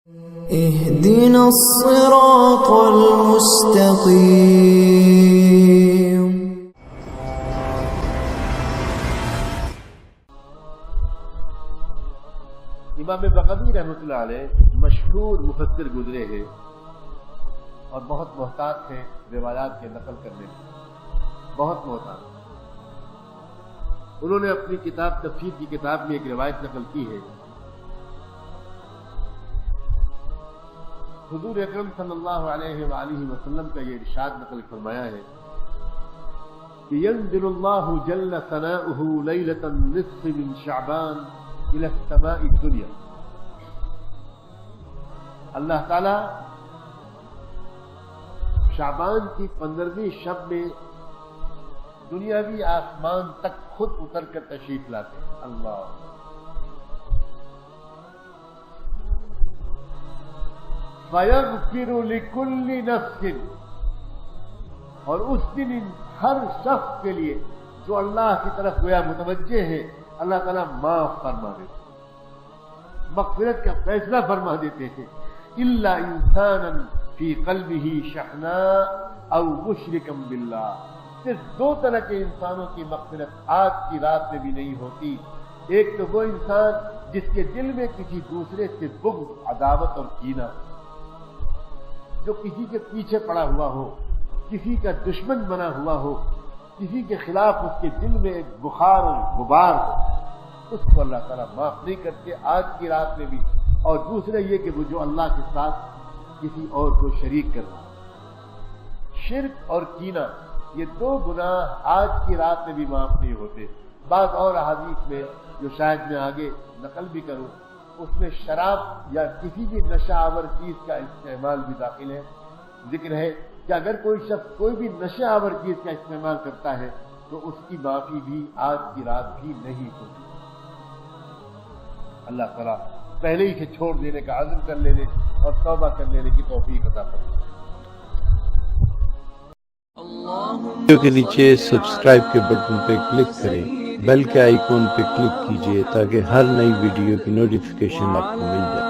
اهدنا الصراط المستقيم. امام بغوی رحمۃ اللہ علیہ مشہور مفسر گزرے ہیں اور بہت محتاط ہیں روایات کے نقل کرنے میں، بہت محتاط. انہوں نے اپنی کتاب تفسیر کی کتاب میں ایک روایت نقل کی ہے. حضور اکرم صلی اللہ علیہ وآلہ وسلم کا یہ ارشاد نقل فرمایا ہے کہ ينزل اللہ جل ثناؤہ لیلۃ النصف من شعبان الى السماء الدنیا. اللہ تعالی شعبان کی 15ویں شب میں دنیاوی آسمان تک خود اتر کر تشریف لاتے ہیں. اللہ فَيَغْفِرُ لِكُلِّ نَفْسٍ، اور اس دن ہر شخص کے لیے جو اللہ کی طرف گویا متوجہ ہے، اللہ تعالیٰ معاف فرما دیتے، مغفرت کا فیصلہ فرما دیتے ہیں. إِلَّا إِنسَانًا فِي قَلْبِهِ شَحْنَاء أَوْ مُشْرِكًا بِاللَّهِ. صرف دو طرح کے انسانوں کی مغفرت آج کی رات میں بھی نہیں ہوتی. ایک تو وہ انسان جس کے دل میں کسی دوسرے سے بغض، عداوت اور کینہ، جو کسی کے پیچھے پڑا ہوا ہو، کسی کا دشمن بنا ہوا ہو، کسی کے خلاف اس کے دل میں ایک بخار اور غبار ہو، اس کو اللہ تعالیٰ معاف نہیں کرتے آج کی رات میں بھی. اور دوسرا یہ کہ وہ جو اللہ کے ساتھ کسی اور کو شریک کر رہا ہے. شرک اور کینہ، یہ دو گناہ آج کی رات میں بھی معاف نہیں ہوتے. بعض اور احادیث میں جو شاید میں آگے نقل بھی کروں، اس میں شراب یا کسی بھی نشہ آور چیز کا استعمال بھی داخل ہے. ذکر ہے کہ اگر کوئی شخص کوئی بھی نشہ آور چیز کا استعمال کرتا ہے تو اس کی معافی بھی آج کی رات بھی نہیں ہوتی. اللہ تعالیٰ پہلے ہی سے چھوڑ دینے کا عزم کر لینے اور توبہ کر لینے کی توفیق عطا فرمائے. ویڈیو کے نیچے سبسکرائب کے بٹن پہ کلک کریں، بیل کے آئیکن پہ کلک کیجئے تاکہ ہر نئی ویڈیو کی نوٹیفیکیشن آپ کو مل جائے.